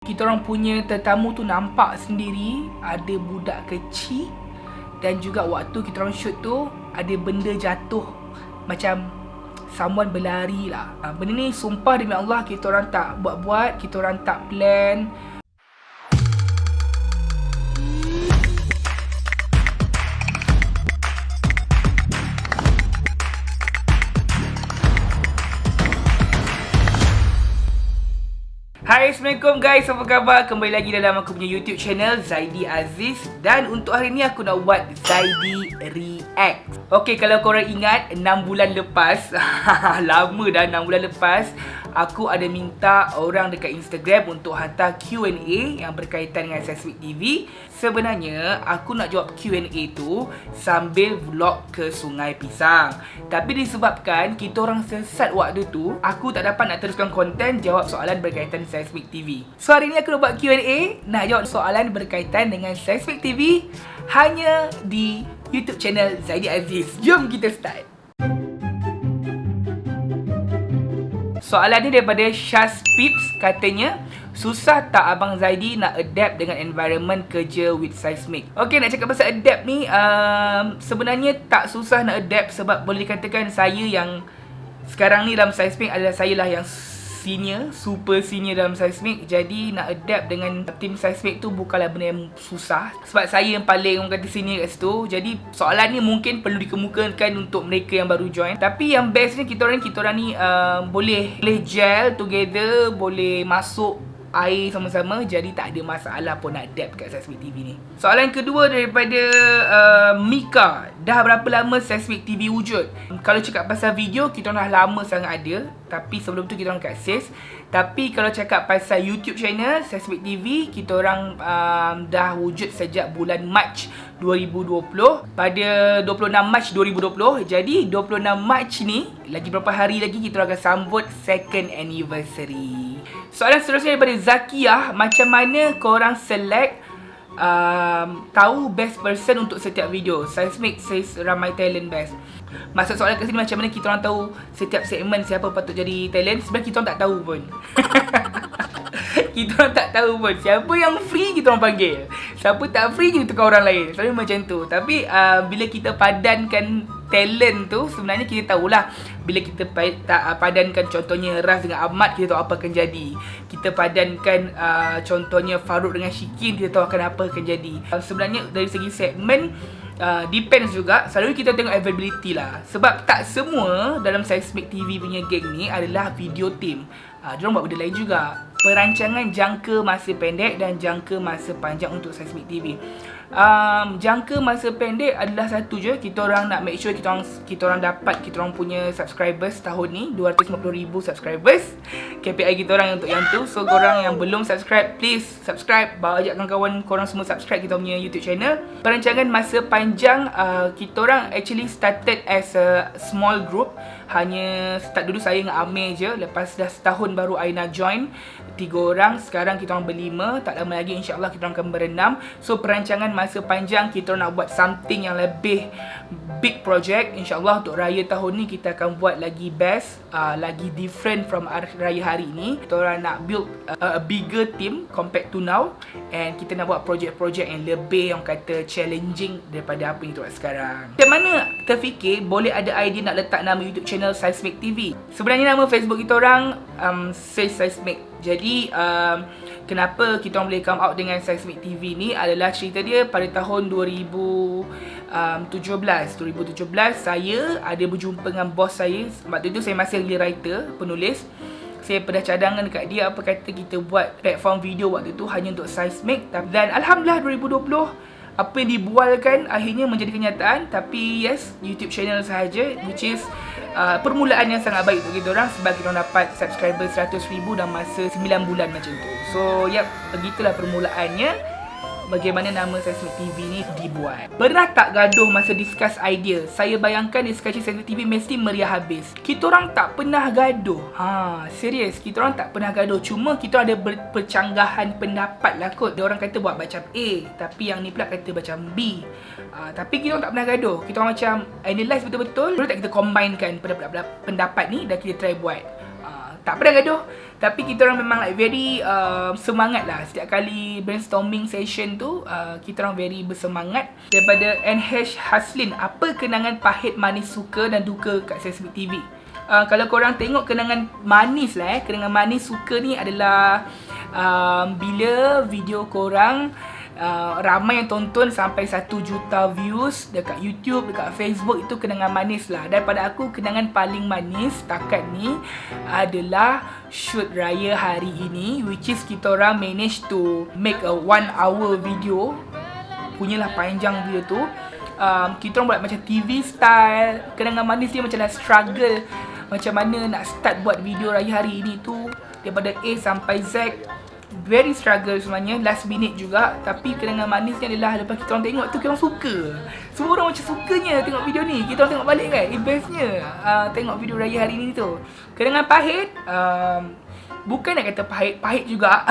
Kita orang punya tetamu tu nampak sendiri ada budak kecil. Dan juga waktu kita orang shoot tu ada benda jatuh, macam someone berlari lah. Benda ni sumpah demi Allah kita orang tak buat-buat, kita orang tak plan. Hai, Assalamualaikum guys, apa khabar? Kembali lagi dalam aku punya YouTube channel Zaidi Aziz. Dan untuk hari ni aku nak buat Zaidi React. Okay, kalau korang ingat 6 bulan lepas lama dah, 6 bulan lepas aku ada minta orang dekat Instagram untuk hantar Q&A yang berkaitan dengan Seismic TV. Sebenarnya aku nak jawab Q&A tu sambil vlog ke Sungai Pisang. Tapi disebabkan kita orang sesat waktu tu, aku tak dapat nak teruskan konten jawab soalan berkaitan Seismic TV. So hari ni aku nak buat Q&A, nak jawab soalan berkaitan dengan Seismic TV hanya di YouTube channel Zaidi Aziz. Jom kita start. Soalan ni daripada Shaz Pips, katanya, susah tak Abang Zaidi nak adapt dengan environment kerja with Seismic? Okay, nak cakap pasal adapt ni, sebenarnya tak susah nak adapt sebab boleh dikatakan saya yang sekarang ni dalam Seismic adalah saya lah yang senior, super senior dalam Seismic. Jadi nak adapt dengan tim Seismic tu bukanlah benda yang susah sebab saya yang paling orang kata senior kat situ. Jadi soalan ni mungkin perlu dikemukakan untuk mereka yang baru join. Tapi yang bestnya kita orang ni boleh gel together, boleh masuk air sama-sama, jadi tak ada masalah pun nak adapt kat Seismic TV ni. Soalan kedua daripada Mika, dah berapa lama Seismic TV wujud? Kalau cakap pasal video, kita dah lama sangat ada, tapi sebelum tu kita orang kat SIS. Tapi kalau cakap pasal YouTube channel Seismic TV, kita orang dah wujud sejak bulan Mac 2020, pada 26 Mac 2020. Jadi 26 Mac ni, lagi berapa hari lagi kita akan sambut second anniversary. Soalan seterusnya daripada Zakiyah, macam mana korang select tahu best person untuk setiap video? Seismic says ramai talent best. Maksud soalan kat sini macam mana kita orang tahu setiap segmen siapa patut jadi talent? Sebenarnya kita orang tak tahu pun. Kita orang tak tahu pun. Siapa yang free kita orang panggil, siapa tak free kita tukar orang lain. Selalu macam tu. Tapi bila kita padankan talent tu, sebenarnya kita tahulah. Bila kita padankan contohnya Ras dengan Ahmad, kita tahu apa akan jadi. Kita padankan contohnya Farouk dengan Shikin, kita tahu akan apa akan jadi. Sebenarnya dari segi segmen depends juga. Selalu kita tengok availability lah. Sebab tak semua dalam Seismic TV punya geng ni adalah video team. Diorang buat benda lain juga. Perancangan jangka masa pendek dan jangka masa panjang untuk Seismic TV. Jangka masa pendek adalah satu je, kita orang nak make sure kita orang dapat kita orang punya subscribers tahun ni 250,000 subscribers. KPI kita orang untuk yang tu. So korang yang belum subscribe, please subscribe. Bawa ajak kawan-kawan korang semua subscribe kita punya YouTube channel. Perancangan masa panjang, kita orang actually started as a small group. Hanya start dulu saya dengan Amir je. Lepas dah setahun baru Aina join, 3 orang. Sekarang kita orang berlima. Tak lama lagi insyaAllah kita orang akan berenam. So perancangan masa panjang, kita nak buat something yang lebih big project. InsyaAllah untuk raya tahun ni kita akan buat lagi best, lagi different from raya hari ni. Kita orang nak build a bigger team compared to now. And kita nak buat project-project yang lebih, yang kata challenging daripada apa yang kita buat sekarang. Macam mana terfikir boleh ada idea nak letak nama YouTube channel Seismic TV? Sebenarnya nama Facebook kita orang Seismic. Jadi kenapa kita orang boleh come out dengan Seismic TV ni adalah cerita dia pada tahun 2017 saya ada berjumpa dengan bos saya. Waktu itu saya masih lagi writer, penulis. Saya pernah cadangan dekat dia, apa kata kita buat platform video waktu tu hanya untuk Seismic. Dan Alhamdulillah 2020 apa yang dibualkan akhirnya menjadi kenyataan. Tapi yes, YouTube channel sahaja, which is permulaan yang sangat baik untuk kita orang sebab kita orang dapat subscriber 100,000 dalam masa 9 bulan macam tu. So yep, begitulah permulaannya bagaimana nama Seismic TV ni dibuat. Pernah tak gaduh masa discuss idea? Saya bayangkan discussion Seismic TV mesti meriah habis. Kita orang tak pernah gaduh. Serius, kita orang tak pernah gaduh. Cuma kita ada percanggahan pendapat lah kot. Dia orang kata buat macam A, tapi yang ni pula kata macam B. Tapi kita orang tak pernah gaduh. Kita orang macam analyse betul-betul. Baru tak kita combinekan pendapat ni dan kita try buat. Tak pernah gaduh. Tapi kita orang memang like very semangat lah. Setiap kali brainstorming session tu, kita orang very bersemangat. Daripada NH Haslin, apa kenangan pahit, manis, suka dan duka kat Seismic TV? Kalau korang tengok kenangan manis lah, kenangan manis suka ni adalah bila video korang ramai yang tonton sampai 1 juta views dekat YouTube, dekat Facebook. Itu kenangan manis lah. Daripada aku, kenangan paling manis setakat ni adalah shoot raya hari ini, which is kita orang manage to make a 1 hour video. Punyalah panjang video tu. Kita orang buat macam TV style. Kenangan manis dia macam dah struggle macam mana nak start buat video raya hari ini tu, daripada A sampai Z. Very struggle sebenarnya, last minute juga. Tapi kenangan manisnya adalah lepas kita orang tengok tu, kita orang suka. Semua orang macam sukanya tengok video ni. Kita orang tengok balik kan, bestnya tengok video raya hari ni tu. Kenangan pahit, bukan nak kata pahit juga.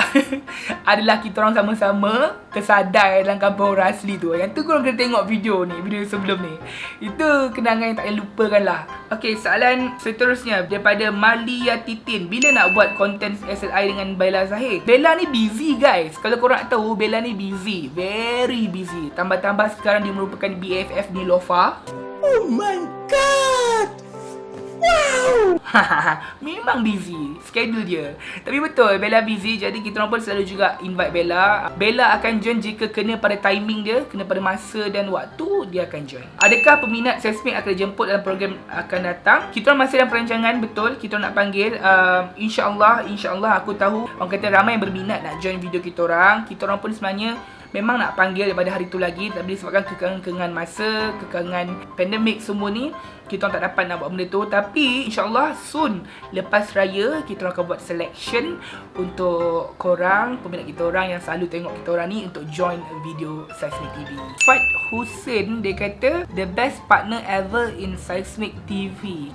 Adalah kita orang sama-sama tersadai dalam kampung orang asli tu. Yang tu korang kena tengok video ni, video sebelum ni. Itu kenangan yang tak boleh lupakan lah. Okay, soalan seterusnya daripada Malia Titin. Bila nak buat konten SLI dengan Bella Zahir? Bella ni busy guys. Kalau korang nak tahu, Bella ni busy, very busy. Tambah-tambah sekarang dia merupakan BFF Nilofa. Oh my god, wow. Memang busy schedule dia. Tapi betul, Bella busy. Jadi kita orang pun selalu juga invite Bella. Bella akan join jika kena pada timing dia, kena pada masa dan waktu, dia akan join. Adakah peminat Seismic akan dijemput dalam program akan datang? Kita orang masih dalam perancangan. Betul, kita orang nak panggil. InsyaAllah aku tahu orang kata ramai yang berminat nak join video kita orang. Kita orang pun sebenarnya memang nak panggil daripada hari tu lagi, tapi disebabkan kekangan masa, kekangan pandemik semua ni, kita orang tak dapat nak buat benda tu. Tapi insyaAllah soon, lepas raya, kita orang akan buat selection untuk korang, peminat kita orang yang selalu tengok kita orang ni, untuk join video Seismic TV. Fat Hussein, dia kata the best partner ever in Seismic TV.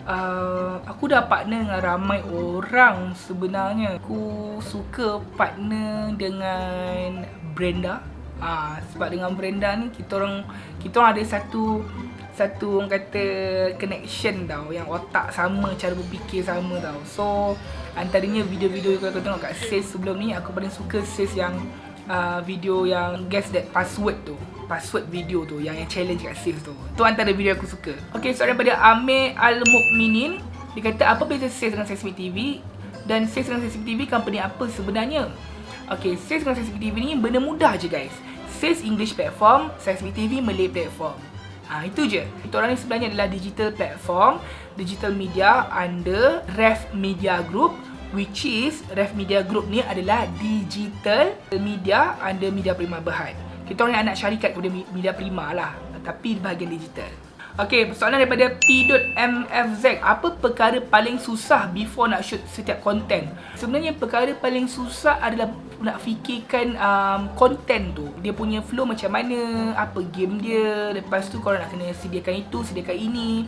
Aku dah partner dengan ramai orang sebenarnya. Aku suka partner dengan Brenda. Sebab dengan Brenda ni kita orang ada satu orang kata connection tau, yang otak sama, cara berfikir sama tau. So antaranya video-video kalau kau tengok kat Sis sebelum ni, aku paling suka Sis yang video yang guess that password video tu, yang challenge kat Sis tu. Tu antara video aku suka. Okay, soalan daripada Amir Al-Mukminin. Dia kata apa beza Sis dengan Seismic TV, dan Sis dengan Seismic TV company apa sebenarnya? Okay, Sis dengan Seismic TV ni benda mudah je guys. Sis English platform, Seismic TV Malay platform. Itu je. Kita orang ni sebenarnya adalah digital platform, digital media under Ref Media Group, which is Ref Media Group ni adalah digital media under Media Prima Berhad. Kita orang ni anak syarikat kepada Media Prima lah, tapi bahagian digital. Okay, soalan daripada P.MFZ. Apa perkara paling susah before nak shoot setiap konten? Sebenarnya perkara paling susah adalah nak fikirkan konten tu, dia punya flow macam mana, apa game dia. Lepas tu korang nak kena sediakan itu, sediakan ini.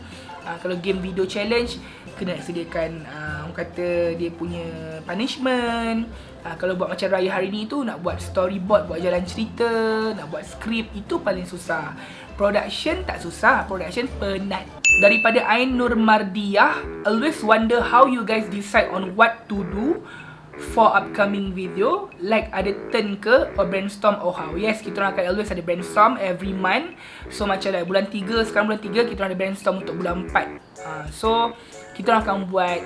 Kalau game video challenge, kena sediakan orang kata dia punya punishment. Kalau buat macam raya hari ni tu, nak buat storyboard, buat jalan cerita, nak buat skrip, itu paling susah. Production tak susah, production penat. Daripada Ain Nur Mardiah, always wonder how you guys decide on what to do for upcoming video, like ada turn ke or brainstorm or how? Yes, kita orang akan always ada brainstorm every month. So macam like bulan 3, sekarang bulan 3 kita orang ada brainstorm untuk bulan 4. So kita orang akan buat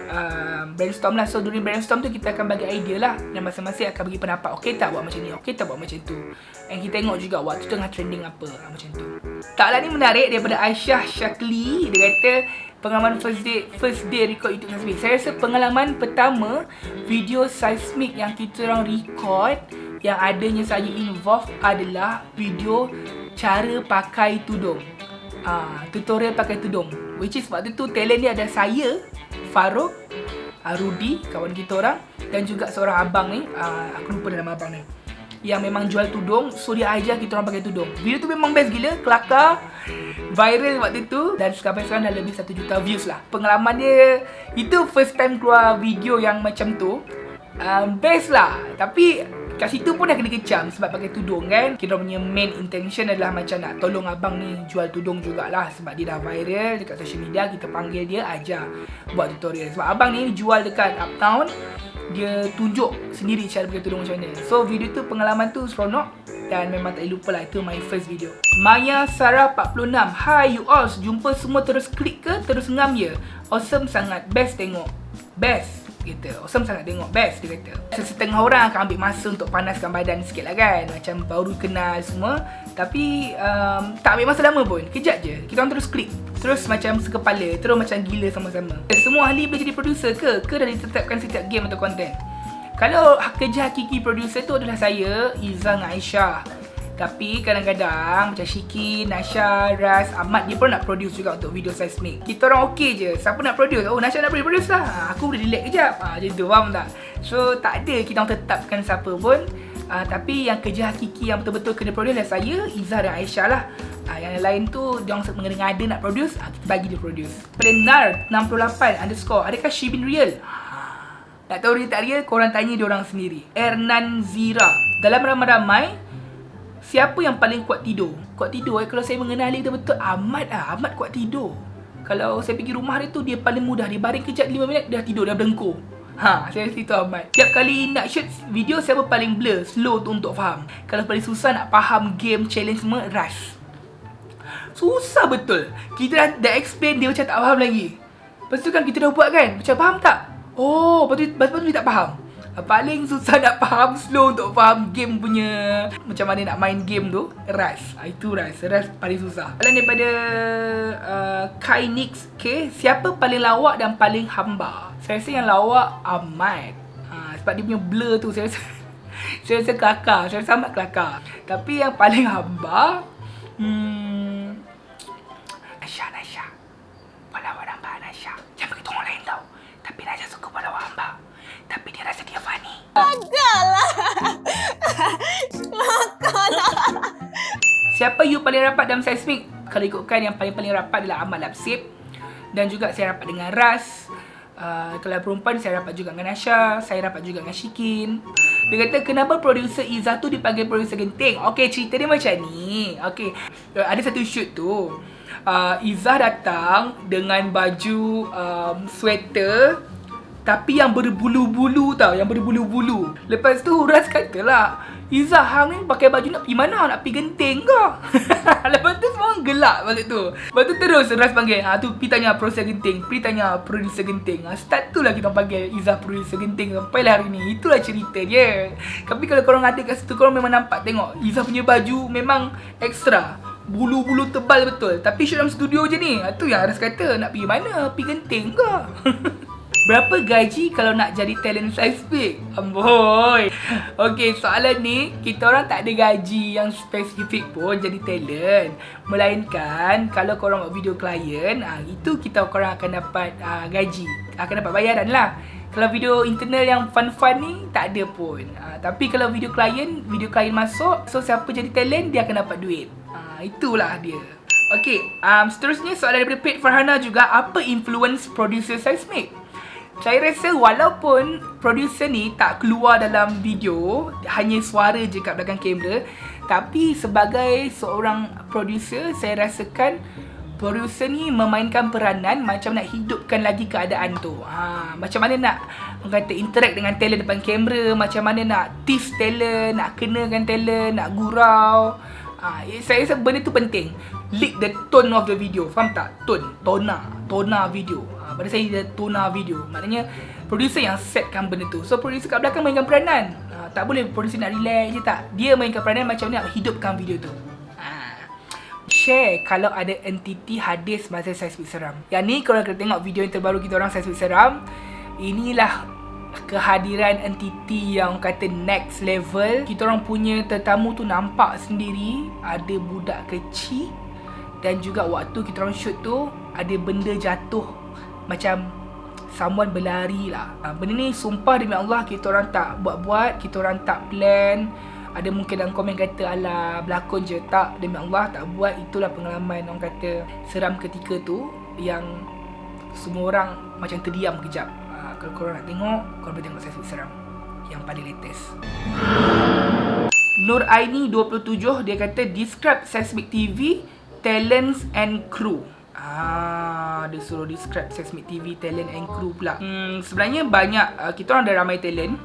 brainstorm lah. So during brainstorm tu kita akan bagi idea lah, dan masing-masing akan bagi pendapat. Okay tak buat macam ni, okay tak buat macam tu. And kita tengok juga waktu tengah trending apa, macam tu. Taklah ni menarik daripada Aisyah Syakli. Dia kata pengalaman first day record YouTube Seismic. Saya rasa pengalaman pertama video Seismic yang kita orang record, yang adanya saya involve, adalah video cara pakai tudung. Tutorial pakai tudung, which is waktu tu talent dia ada saya, Farouk, Rudy, kawan kita orang, dan juga seorang abang ni, aku lupa nama abang ni, yang memang jual tudung. So dia ajar kita orang pakai tudung. Video tu memang best gila, kelakar, viral waktu tu, dan sekarang dah lebih 1 juta views lah. Pengalaman dia, itu first time keluar video yang macam tu, best lah. Tapi kat situ pun dah kena kecam sebab pakai tudung kan. Kita punya main intention adalah macam nak tolong abang ni jual tudung jugalah, sebab dia dah viral dekat social media. Kita panggil dia ajar buat tutorial, sebab abang ni jual dekat Uptown, dia tunjuk sendiri cara pakai tudung macam mana. So video tu, pengalaman tu seronok dan memang tak boleh lupa lah. Itu my first video. Maya Sarah 46, hi you all, jumpa semua terus klik ke terus ngam ya? Awesome sangat, best tengok. Best kata, awesome sangat tengok, best dia kata. Setengah orang akan ambil masa untuk panaskan badan sikit lah kan, macam baru kenal semua. Tapi tak ambil masa lama pun, kejap je kita orang terus klik, terus macam sekepala, terus macam gila sama-sama. Semua ahli boleh jadi producer ke dah ditetapkan setiap game atau konten? Kalau kerja hakiki producer tu adalah saya, Izzah dengan Aisyah. Tapi kadang-kadang macam Shiki, Nasha, Ras, Ahmad, dia pun nak produce juga untuk video seismik. Kita orang okey je. Siapa nak produce? Oh, Nasha nak boleh produce lah. Aku boleh delete kejap. Macam tu, faham tak? So, tak ada kita orang tetapkan siapa pun. Tapi yang kerja hakiki yang betul-betul kena produce adalah saya, Izzah dan Aisyah lah. Yang lain tu, diorang mengada-ngada nak produce, kita bagi dia produce. Plenar 68 _ adakah Shibin real? Tak tahu real tak real, korang tanya diorang sendiri. Ernan Zira, dalam ramai-ramai, siapa yang paling kuat tidur? Kuat tidur kalau saya mengenali betul-betul Ahmad lah. Ahmad kuat tidur. Kalau saya pergi rumah dia tu, dia paling mudah. Dia baring kejap 5 minit, dah tidur, dah berdengkur. Saya rasa itu Ahmad. Tiap kali nak shoot video, siapa paling blur, slow tu untuk faham. Kalau paling susah nak faham game, challenge semua, Ras. Susah betul. Kita dah explain, dia macam tak faham lagi. Lepas tu kan kita dah buat kan, macam faham tak? Oh, lepas tu dia tak faham. Paling susah nak faham, slow untuk faham game punya macam mana nak main game tu, Ras. Itu Ras paling susah. Soalan daripada Kainix K, siapa paling lawak dan paling hamba? Saya rasa yang lawak Ahmad. Sebab dia punya blur tu, saya rasa kelakar. Saya rasa amat kelakar. Tapi yang paling hamba, Nasha. Pahlawan hamba Nasha. Jangan begitu orang lain tau. Tapi Nasha suka pahlawan hamba. Tapi dia rasa dia funny. Makaklah. Siapa you paling rapat dalam seismik? Kalau ikutkan yang paling rapat adalah Ahmad Lapsip. Dan juga saya rapat dengan Ras. Kalau perempuan saya rapat juga dengan Nasha. Saya rapat juga dengan Shikin. Dia kata kenapa producer Izzah tu dipanggil producer genting? Okay, cerita dia macam ni. Okay, ada satu shoot tu, Izzah datang dengan baju sweater tapi yang berbulu-bulu tau, yang berbulu-bulu. Lepas tu Ras katalah, Izzah, hang ni pakai baju nak pergi mana? Nak pergi genting ke? Lepas tu semua orang gelak balik tu. Lepas tu terus Ras panggil, tu pergi tanya producer genting, pergi tanya producer genting. Start tu lah kita panggil Izzah producer genting sampailah hari ni. Itulah cerita dia. Tapi kalau korang ada kat situ, korang memang nampak tengok Izzah punya baju memang ekstra, bulu-bulu tebal betul. Tapi shoot dalam studio je ni. Tu yang Ras kata, nak pergi mana? Pergi genting ke? Berapa gaji kalau nak jadi talent seismik? Amboi. Okay, soalan ni, kita orang tak ada gaji yang spesifik pun jadi talent. Melainkan, kalau korang buat video klien, itu korang akan dapat gaji. Akan dapat bayaran lah. Kalau video internal yang fun-fun ni, tak ada pun. Tapi kalau video klien masuk, so siapa jadi talent, dia akan dapat duit. Itulah dia. Okay, seterusnya soalan daripada Pet Farhana juga, apa influence producer seismik? Saya rasa walaupun producer ni tak keluar dalam video, hanya suara je kat belakang kamera, tapi sebagai seorang producer, saya rasakan producer ni memainkan peranan macam nak hidupkan lagi keadaan tu. Macam mana nak kata interact dengan talent depan kamera, macam mana nak tease talent, nak kenakan talent, nak gurau. Saya rasa benda tu penting. Lead the tone of the video. Faham tak? Tona video. Pada saya dia tona video. Maknanya producer yang setkan benda tu. So producer kat belakang mainkan peranan. Tak boleh producer nak relax je tak. Dia mainkan peranan macam mana nak hidupkan video tu. Share kalau ada entiti hadis masa seismik seram. Yang ni korang kena tengok video yang terbaru kita orang seismik seram. Inilah kehadiran entiti yang kata next level. Kita orang punya tetamu tu nampak sendiri ada budak kecil. Dan juga waktu kita orang shoot tu, ada benda jatuh macam someone berlari lah. Benda ni sumpah demi Allah kita orang tak buat-buat, kita orang tak plan. Ada mungkin dalam komen kata alah berlakon je. Tak, demi Allah tak buat. Itulah pengalaman orang kata seram ketika tu, yang semua orang macam terdiam kejap. Kalau korang nak tengok, korang boleh tengok seismik seram yang paling latest. Nur Aini 27, dia kata describe Seismik TV, talents and crew. Dia suruh describe Seismic TV talent and crew pula. Sebenarnya banyak, kita orang ada ramai talent.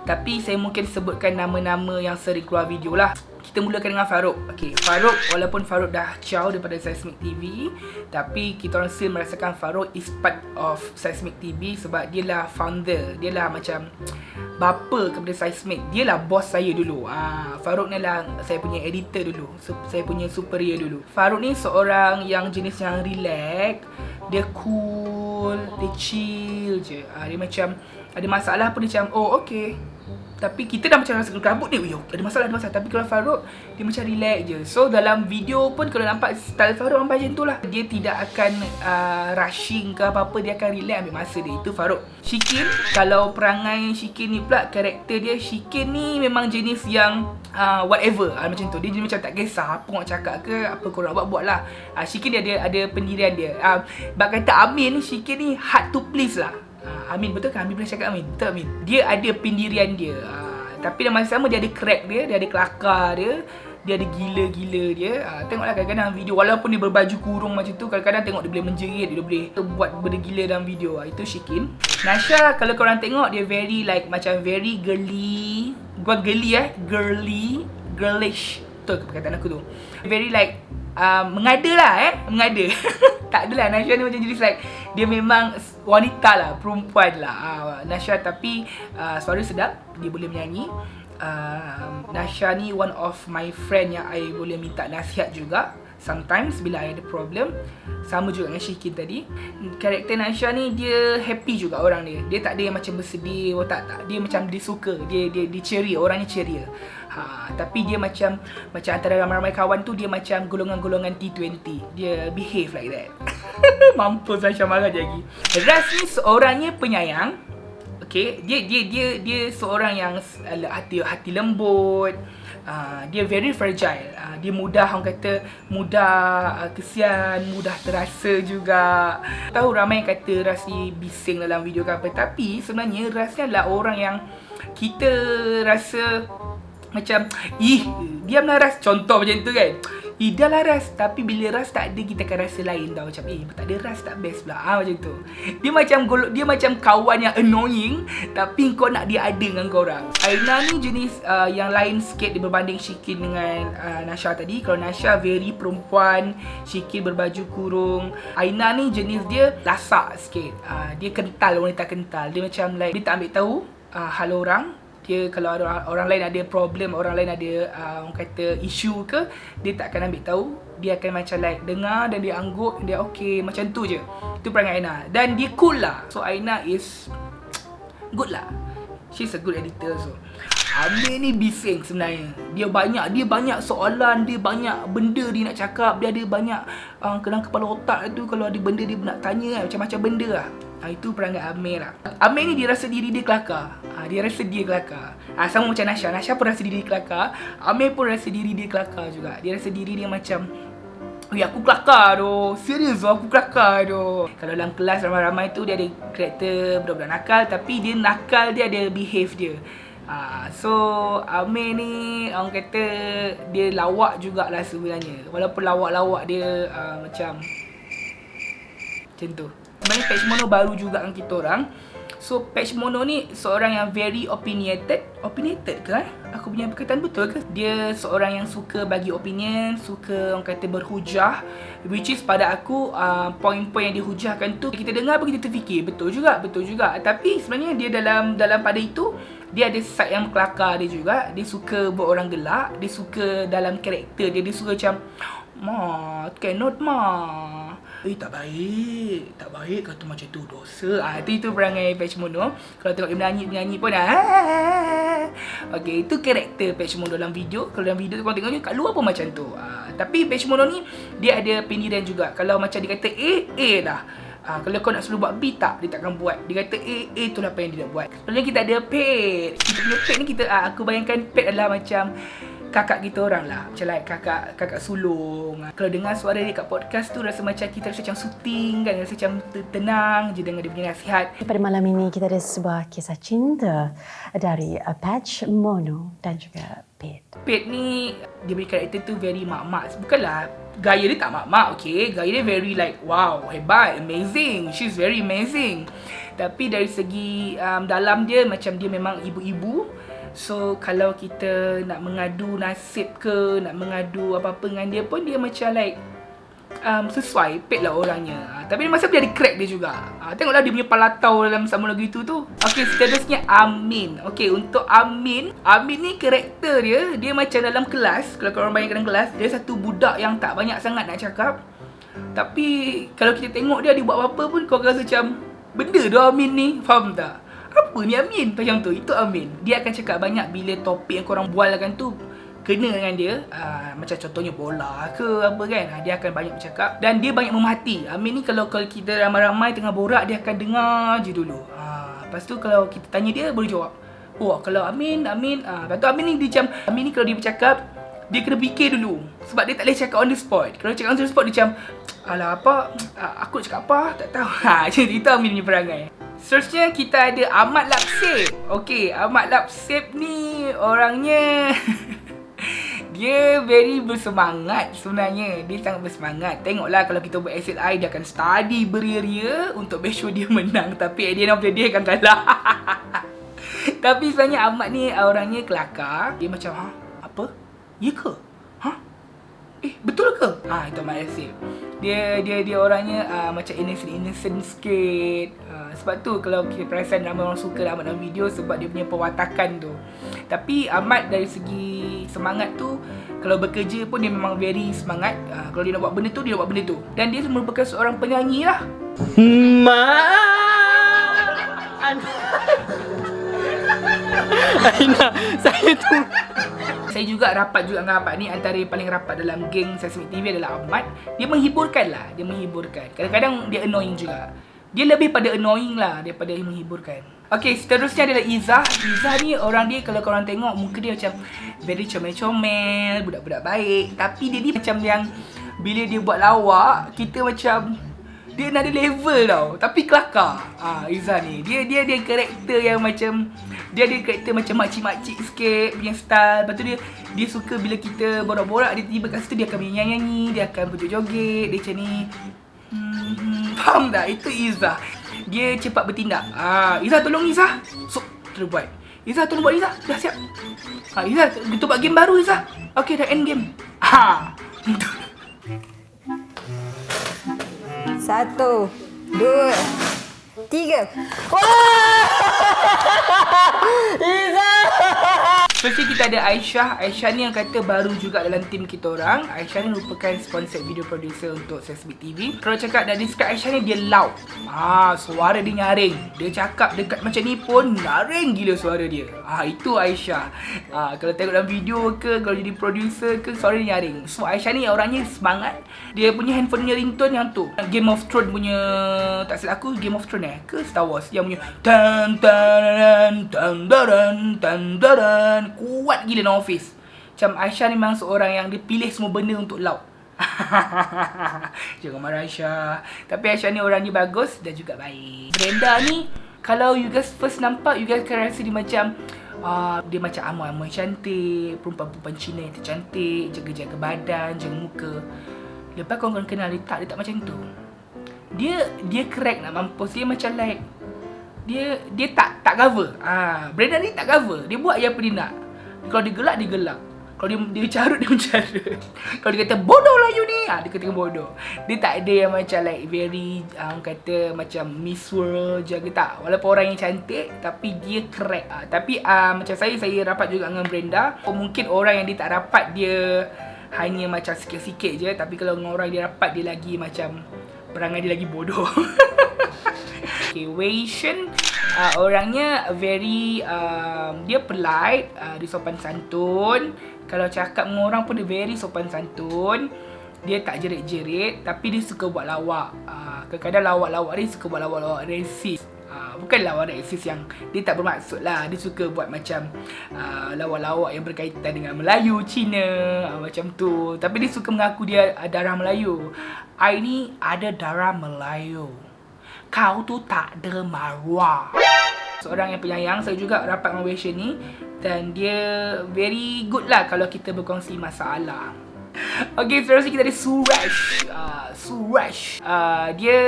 Tapi saya mungkin sebutkan nama-nama yang sering keluar video lah. Kita mulakan dengan Farouk. Okay, Farouk, walaupun Farouk dah jauh daripada Seismic TV, tapi kita orang still merasakan Farouk is part of Seismic TV sebab dia lah founder. Dia lah macam bapa kepada Seismic. Dia lah bos saya dulu. Farouk ni lah saya punya editor dulu. Saya punya superior dulu. Farouk ni seorang yang jenis yang relax. Dia cool, dia chill je. Dia macam ada masalah pun dia macam, oh okay. Tapi kita dah macam rasa kabut ni, ada masalah. Tapi kalau Farouk, dia macam relax je. So dalam video pun kalau nampak style Farouk macam tu lah. Dia tidak akan rushing ke apa-apa. Dia akan relax, ambil masa dia. Itu Farouk. Shikin, kalau perangai Shikin ni pula, karakter dia, Shikin ni memang jenis yang whatever, macam tu. Dia jenis macam tak kisah apa orang cakap ke, apa korang buat lah. Shikin dia ada pendirian dia. Bak kata Amin, Shikin ni hard to please lah. Amin, betul kan? Amin pernah cakap Amin? Betul Amin? Dia ada pendirian dia. Tapi dalam masa sama dia ada crack dia ada kelakar dia. Dia ada gila-gila dia. Tengoklah kadang-kadang video, walaupun dia berbaju kurung macam tu, kadang-kadang tengok dia boleh menjerit, dia boleh buat benda gila dalam video. Itu Shikin. Nasha, kalau korang tengok, dia very like, macam very girly. Bukan girly, girlish. Betul ke perkataan aku tu? Very like mengada lah mengada. Tak adalah, Nasha ni macam jenis like, dia memang wanita lah, perempuan lah Nasha. Tapi suara sedap, dia boleh menyanyi. Nasha ni one of my friend yang I boleh minta nasihat juga sometimes bila I ada problem. Sama juga dengan Shikin tadi. Karakter Nasha ni dia happy juga orang dia. Dia tak ada yang macam bersedih. Tak. Dia macam dia suka. Dia ceria. Orangnya ceria. Tapi dia macam antara ramai-ramai kawan tu, dia macam golongan-golongan T20. Dia behave like that. Mampus Nasha marah je lagi. Ras ni seorangnya penyayang. Okay, dia seorang yang hati lembut. Dia very fragile. Dia mudah, orang kata mudah kesian, mudah terasa juga. Tahu ramai yang kata Ras ni bising dalam video ke apa, tapi sebenarnya Ras ni adalah orang yang kita rasa macam diamlah Ras, contoh macam tu kan. Dah lah Ras, tapi bila Ras tak ada, kita akan rasa lain tau. Macam tak ada Ras tak best pula. Macam tu. Dia macam kawan yang annoying, tapi kau nak dia ada dengan korang. Aina ni jenis yang lain sikit dia berbanding Shikin dengan Nasha tadi. Kalau Nasha very perempuan, Shikin berbaju kurung. Aina ni jenis dia lasak sikit. Dia kental, wanita kental. Dia macam like, dia tak ambil tahu hal orang. Dia kalau ada orang lain ada problem, orang lain ada orang kata isu ke, dia tak akan ambil tahu. Dia akan macam like dengar dan dia angguk, dia okay, macam tu je. Itu perangai Aina. Dan dia cool lah. So Aina is good lah. She's a good editor. So Amir ni bising sebenarnya. Dia banyak soalan, dia banyak benda dia nak cakap, dia ada banyak dalam kepala otak tu. Kalau ada benda dia nak tanya macam-macam benda lah. Itu perangai Amir lah. Amir ni dia rasa diri dia kelakar. Dia rasa dia kelakar. Sama macam Nasha. Nasha pun rasa diri dia kelakar. Amir pun rasa diri dia kelakar juga. Dia rasa diri dia macam, aku kelakar doh. Serius aku kelakar doh. Kalau dalam kelas ramai-ramai tu dia ada karakter budak-budak nakal, tapi dia nakal dia ada behave dia. So Amir ni orang kata dia lawak jugalah sebenarnya. Walaupun lawak-lawak dia macam tu. Sebenarnya Patch Mono baru juga dengan kita orang. So Patch Mono ni seorang yang very opinionated. Opinionated ke? Aku punya perkataan betul ke? Dia seorang yang suka bagi opinion, suka orang kata berhujah. Which is pada aku poin-poin yang dihujahkan tu kita dengar pun kita terfikir betul juga. Tapi sebenarnya dia dalam pada itu dia ada side yang kelakar dia juga. Dia suka buat orang gelak. Dia suka dalam karakter dia. Dia suka macam, cannot tak baik kata macam tu, dosa. Itu perangai Patch Mono. Kalau tengok dia menyanyi pun okay, itu karakter Patch Mono dalam video. Kalau dalam video tu korang tengok je kat luar pun macam tu. Tapi Patch Mono ni dia ada pendirian juga. Kalau macam dia kata A dah. Kalau kau nak suruh buat B tak, dia takkan buat. Dia kata A tu lah apa yang dia nak buat. Sebenarnya kita ada pet. Kita punya pet ni aku bayangkan pet adalah macam kakak kita orang lah. Macam like kakak sulung. Kalau dengar suara dia kat podcast tu, rasa macam kita rasa macam syuting kan. Rasa macam tenang je dengan dia punya nasihat. Pada malam ini kita ada sebuah kisah cinta dari Patch, Mono dan juga Pit. Pit ni, dia punya karakter tu very mak-mak. Bukanlah gaya dia tak mak-mak, okay. Gaya dia very like, wow, hebat, amazing. She's very amazing. Tapi dari segi dalam dia, macam dia memang ibu-ibu. So, kalau kita nak mengadu nasib ke, nak mengadu apa-apa dengan dia pun, dia macam like sesuai, Pit lah orangnya. Tapi masa dia ada crack dia juga. Tengoklah dia punya palatau dalam sama lagu itu tu. Okay, seterusnya Amin. Okay, untuk Amin ni karakter dia macam dalam kelas. Kalau korang bayangkan dalam kelas, dia satu budak yang tak banyak sangat nak cakap. Tapi kalau kita tengok dia buat apa-apa pun, korang rasa macam benda tu Amin ni. Faham tak? Apa ni Amin? Macam tu, itu Amin. Dia akan cakap banyak bila topik yang korang bualkan tu kena dengan dia. Macam contohnya bola ke apa kan, dia akan banyak bercakap. Dan dia banyak memerhati. Amin ni kalau kita ramai-ramai tengah borak, dia akan dengar je dulu. Lepas tu kalau kita tanya dia, boleh jawab. Wah, kalau Amin. Lepas tu Amin ni dia macam, Amin ni kalau dia bercakap, dia kena fikir dulu. Sebab dia tak boleh cakap on the spot. Kalau cakap on the spot, dia macam, alah apa, aku nak cakap apa, tak tahu. Macam itu Amin punya perangai. Seterusnya kita ada Ahmad Lapsip. Okay, Ahmad Lapsip ni orangnya dia very bersemangat sebenarnya. Dia sangat bersemangat. Tengoklah kalau kita buat SLI, dia akan study beria-ria untuk make sure dia menang. Tapi at the end of the day akan kalah. Tapi sebenarnya Ahmad ni orangnya kelakar. Dia macam, apa? Ya ke? Betul ke? Itu Ahmad Lapsip. Dia orangnya macam innocent sikit. Sebab tu kalau kita perasan ramai orang suka Ahmad dalam video, sebab dia punya perwatakan tu. Tapi Ahmad dari segi semangat tu, kalau bekerja pun dia memang very semangat. Kalau dia nak buat benda tu, dia nak buat benda tu. Dan dia merupakan seorang penyanyi lah. Aina, saya tu. Saya juga rapat juga dengan Ahmad ni. Antara yang paling rapat dalam geng Sesame TV adalah Ahmad. Dia menghiburkan lah. Dia menghiburkan. Kadang-kadang dia annoying juga. Dia lebih pada annoying lah daripada menghiburkan. Okay, seterusnya adalah Izzah. Izzah ni orang dia, kalau korang tengok muka dia macam very comel-comel, budak-budak baik. Tapi dia ni macam yang bila dia buat lawak, kita macam dia nak ada level tau. Tapi kelakar. Izzah ni Dia karakter yang macam, dia ada karakter macam makcik-makcik sikit punya style. Lepas tu dia suka bila kita borak-borak, dia tiba kat situ, dia akan nyanyi-nyanyi, dia akan berjoget-joget, dia macam ni. Faham tak? Itu Izzah. Dia cepat bertindak. Izzah tolong Izzah. So, terus buat. Izzah tolong buat Izzah. Dah siap. Izzah, kita buat game baru Izzah. Okay, dah end game. 1, 2, 3. Firstly kita ada Aisyah. Aisyah ni yang kata baru juga dalam tim kita orang. Aisyah ni merupakan sponsored video producer untuk Sesame TV. Kalau cakap dari describe Aisyah ni, dia loud. Suara dia nyaring. Dia cakap dekat macam ni pun nyaring gila suara dia. Itu Aisyah. Kalau tengok dalam video ke, kalau jadi producer ke, suara dia nyaring. So Aisyah ni orangnya semangat. Dia punya handphone punya ringtone yang tu, Game of Thrones punya, tak silap aku Game of Thrones ke Star Wars, yang punya tan tan tan tan tan tan, kuat gila dalam office. Macam Aisyah ni memang seorang yang dia pilih semua benda untuk loud. Jangan marah Aisyah. Tapi Aisyah ni orang ni bagus dan juga baik. Brenda ni, kalau you guys first nampak, you guys akan rasa dia macam dia macam amoy-amoy cantik, perempuan-perempuan Cina yang tercantik, jaga-jaga badan, jaga muka. Lepas korang kenal dia tak macam tu. Dia crack nak mampus. Dia macam like Dia tak cover. Brenda ni tak cover. Dia buat apa dia nak. Kalau dia gelak, dia gelak. Kalau dia carut, dia mencarut. Kalau dia kata bodoh lah you ni, dia kata bodoh. Dia tak ada yang macam like very kata macam Miss World jaga, tak. Walaupun orang yang cantik, tapi dia crack. Tapi macam saya rapat juga dengan Brenda. Mungkin orang yang dia tak rapat, dia hanya macam sikit-sikit je. Tapi kalau dengan orang dia rapat, dia lagi macam perangai dia lagi bodoh. Okay, Wei Shen orangnya very dia polite, dia sopan santun. Kalau cakap dengan orang pun dia very sopan santun. Dia tak jerit-jerit, tapi dia suka buat lawak. Kadang-kadang lawak-lawak dia suka buat lawak-lawak racist. Bukanlah orang eksis yang dia tak bermaksud lah. Dia suka buat macam lawak-lawak yang berkaitan dengan Melayu, Cina, macam tu. Tapi dia suka mengaku dia darah Melayu. I ni ada darah Melayu. Kau tu tak ada maruah. Seorang yang penyayang. Saya juga rapat dengan Wei ni. Dan dia very good lah kalau kita berkongsi masalah. Okay, seterusnya kita ada Suresh. Dia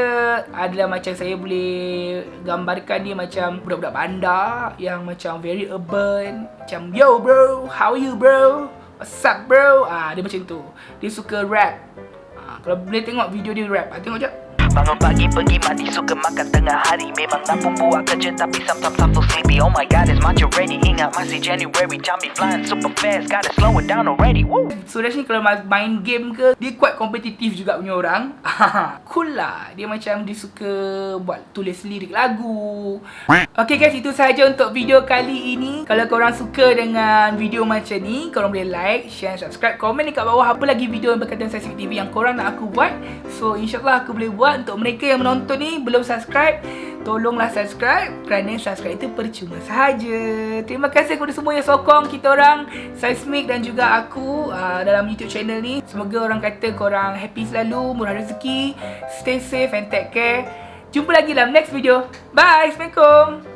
adalah macam saya boleh gambarkan dia macam budak-budak bandar yang macam very urban. Macam, yo bro, how are you bro? What's up bro? Dia macam tu. Dia suka rap. Kalau boleh tengok video dia rap, tengok je. Bangun pagi pergi mandi suka makan tengah hari. Memang nak pun buat kerja tapi sometimes I'm so sleepy. Oh my god, is matcha ready? Ingat masih January, time me flying super fast. Gotta slow it down already. Woo! Suresh ni kalau main game ke, dia quite kompetitif juga punya orang. Cool lah. Dia macam dia suka buat tulis lirik lagu. Okay guys, itu sahaja untuk video kali ini. Kalau korang suka dengan video macam ni, korang boleh like, share, subscribe, komen dekat bawah apa lagi video yang berkaitan Science TV yang korang nak aku buat. So insyaAllah aku boleh buat. Untuk mereka yang menonton ni belum subscribe, tolonglah subscribe kerana subscribe itu percuma sahaja. Terima kasih kepada semua yang sokong kita orang Seismic dan juga aku dalam YouTube channel ni. Semoga orang kata korang happy selalu, murah rezeki, stay safe and take care. Jumpa lagi dalam next video. Bye. Assalamualaikum.